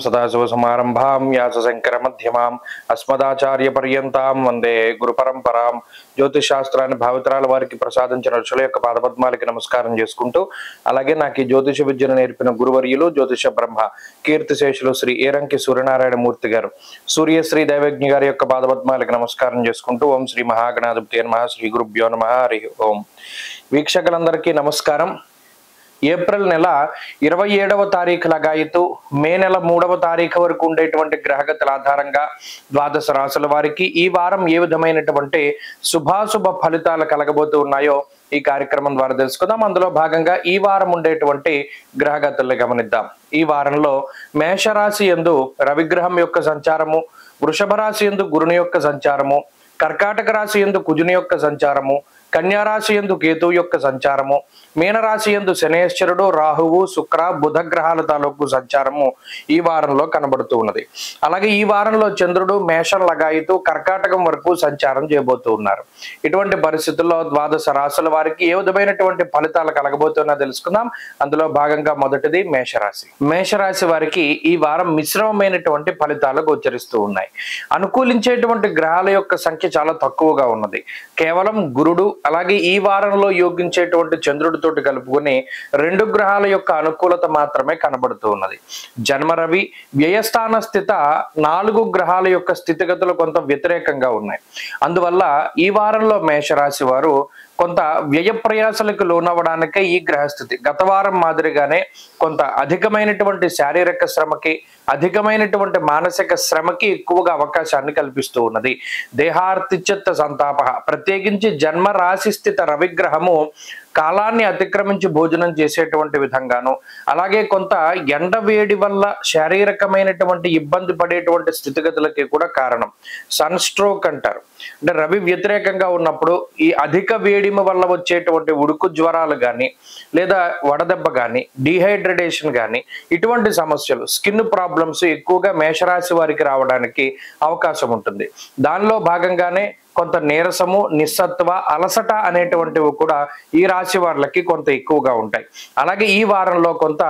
సదాశివసమారంభాం వ్యాసశంకరమధ్యమాం అస్మదాచార్యపర్యంతాం వందే గురుపరంపరాం. జ్యోతిషాస్త్రాన్ని భావితరాల వారికి ప్రసాదించిన ఋషుల యొక్క పాదపద్మాలకి నమస్కారం చేసుకుంటూ, అలాగే నాకు ఈ జ్యోతిష విద్యను నేర్పిన గురువర్యులు జ్యోతిష బ్రహ్మ కీర్తిశేషులు శ్రీ ఏరంకి సూర్యనారాయణ మూర్తి గారు, సూర్యశ్రీ దైవజ్ఞ గారి యొక్క పాదపద్మాలకి నమస్కారం చేసుకుంటూ, ఓం శ్రీ మహాగణాధిపతి నమః, శ్రీ గురుభ్యో నమః, హరి ఓం. వీక్షకులందరికీ నమస్కారం. ఏప్రిల్ నెల 27వ తారీఖు లగాయతు మే నెల 3వ తారీఖు వరకు ఉండేటువంటి గ్రహగతుల ఆధారంగా ద్వాదశ రాశుల వారికి ఈ వారం ఏ విధమైనటువంటి శుభాశుభ ఫలితాలు కలగబోతూ ఉన్నాయో ఈ కార్యక్రమం ద్వారా తెలుసుకుందాం. అందులో భాగంగా ఈ వారం ఉండేటువంటి గ్రహగతుల్ని గమనిద్దాం. ఈ వారంలో మేషరాశి యందు రవిగ్రహం యొక్క సంచారము, వృషభ రాశి యందు గురుని యొక్క సంచారము, కర్కాటక రాశి యందు కుజుని యొక్క సంచారము, కన్యారాశి యందు కేతు యొక్క సంచారము, మీనరాశి యందు శనేశ్వరుడు, రాహువు, శుక్ర, బుధ గ్రహాల తాలూకు సంచారము ఈ వారంలో కనబడుతూ ఉన్నది. అలాగే ఈ వారంలో చంద్రుడు మేషం లగాయితూ కర్కాటకం వరకు సంచారం చేయబోతూ ఉన్నారు. ఇటువంటి పరిస్థితుల్లో ద్వాదశ రాశుల వారికి ఏ విధమైనటువంటి ఫలితాలు కలగబోతున్నా తెలుసుకుందాం. అందులో భాగంగా మొదటిది మేషరాశి. మేషరాశి వారికి ఈ వారం మిశ్రమమైనటువంటి ఫలితాలు గోచరిస్తూ ఉన్నాయి. అనుకూలించేటువంటి గ్రహాల యొక్క సంఖ్య చాలా తక్కువగా ఉన్నది. కేవలం గురుడు, అలాగే ఈ వారంలో యోగించేటువంటి చంద్రుడితోటి కలుపుకొని 2 గ్రహాల యొక్క అనుకూలత మాత్రమే కనబడుతూ ఉన్నది. జన్మ రవి వ్యయస్థాన స్థిత 4 గ్రహాల యొక్క స్థితిగతులు కొంత వ్యతిరేకంగా ఉన్నాయి. అందువల్ల ఈ వారంలో మేషరాశి వారు కొంత వ్యయ ప్రయాసాలకు లోనవ్వడానికే ఈ గ్రహస్థితి గత వారం మాదిరిగానే కొంత అధికమైనటువంటి శారీరక శ్రమకి, అధికమైనటువంటి మానసిక శ్రమకి ఎక్కువగా అవకాశాన్ని కల్పిస్తూ ఉన్నది. దేహార్తిచిత్త సంతాప, ప్రత్యేకించి జన్మ రాశి స్థిత రవిగ్రహము కాలాన్ని అతిక్రమించి భోజనం చేసేటువంటి విధంగాను, అలాగే కొంత ఎండ వేడి వల్ల శారీరకమైనటువంటి ఇబ్బంది పడేటువంటి స్థితిగతులకి కూడా కారణం. సన్ స్ట్రోక్ అంటారు. అంటే రవి వ్యతిరేకంగా ఉన్నప్పుడు ఈ అధిక వేడిమ వల్ల వచ్చేటువంటి ఉడుకు జ్వరాలు కానీ, లేదా వడదెబ్బ కానీ, డిహైడ్రేషన్ కానీ, ఇటువంటి సమస్యలు, స్కిన్ ప్రాబ్లమ్స్ ఎక్కువగా మేషరాశి వారికి రావడానికి అవకాశం ఉంటుంది. దానిలో భాగంగానే కొంత నీరసము, నిస్సత్వ, అలసట అనేటువంటివి కూడా ఈ రాశి వాళ్ళకి కొంత ఎక్కువగా ఉంటాయి. అలాగే ఈ వారంలో కొంత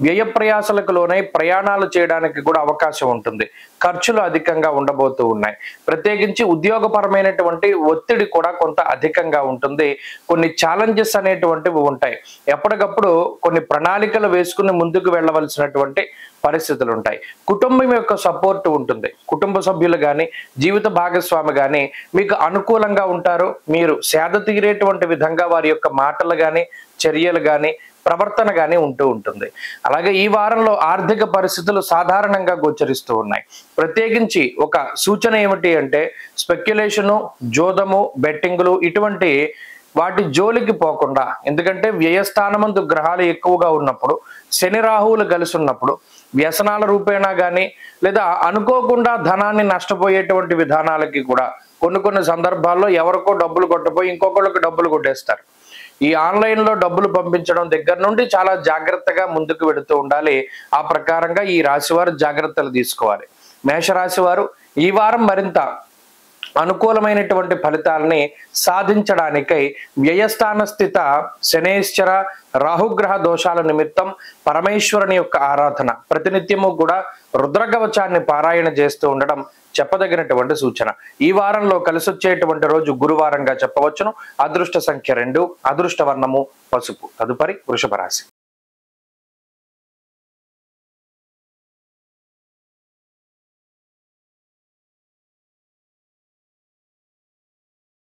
వ్యయ ప్రయాసాలకు లోనై ప్రయాణాలు చేయడానికి కూడా అవకాశం ఉంటుంది. ఖర్చులు అధికంగా ఉండబోతూ ఉన్నాయి. ప్రత్యేకించి ఉద్యోగపరమైనటువంటి ఒత్తిడి కూడా కొంత అధికంగా ఉంటుంది. కొన్ని ఛాలెంజెస్ అనేటువంటివి ఉంటాయి. ఎప్పటికప్పుడు కొన్ని ప్రణాళికలు వేసుకుని ముందుకు వెళ్ళవలసినటువంటి పరిస్థితులు ఉంటాయి. కుటుంబం యొక్క సపోర్ట్ ఉంటుంది. కుటుంబ సభ్యులు కానీ, జీవిత భాగస్వామి కానీ మీకు అనుకూలంగా ఉంటారు. మీరు సేద తీరేటువంటి విధంగా వారి యొక్క మాటలు కానీ, చర్యలు కానీ, ప్రవర్తన కానీ ఉంటూ ఉంటుంది. అలాగే ఈ వారంలో ఆర్థిక పరిస్థితులు సాధారణంగా గోచరిస్తూ ఉన్నాయి. ప్రత్యేకించి ఒక సూచన ఏమిటి అంటే స్పెక్యులేషను, జోదము, బెట్టింగులు ఇటువంటి వాటి జోలికి పోకుండా, ఎందుకంటే వ్యయస్థానమందు గ్రహాలు ఎక్కువగా ఉన్నప్పుడు, శని రాహువులు కలిసి ఉన్నప్పుడు వ్యసనాల రూపేణా కానీ, లేదా అనుకోకుండా ధనాన్ని నష్టపోయేటువంటి విధానాలకి కూడా కొన్ని సందర్భాల్లో ఎవరికో డబ్బులు కొట్టపోయి ఇంకొకళ్ళకి డబ్బులు కొట్టేస్తారు. ఈ ఆన్లైన్లో డబ్బులు పంపించడం దగ్గర నుండి చాలా జాగ్రత్తగా ముందుకు వెళుతూ ఉండాలి. ఆ ప్రకారంగా ఈ రాశి వారు జాగ్రత్తలు తీసుకోవాలి. మేషరాశి వారు ఈ వారం మరింత అనుకూలమైనటువంటి ఫలితాలని సాధించడానికై వ్యయస్థాన స్థిత శనేశ్వర, రాహుగ్రహ దోషాల నిమిత్తం పరమేశ్వరుని యొక్క ఆరాధన, ప్రతినిత్యము కూడా రుద్రకవచాన్ని పారాయణ చేస్తూ ఉండడం చెప్పదగినటువంటి సూచన. ఈ వారంలో కలిసొచ్చేటువంటి రోజు గురువారంగా చెప్పవచ్చును. అదృష్ట సంఖ్య 2, అదృష్ట వర్ణము పసుపు. తదుపరి వృషభ రాశి.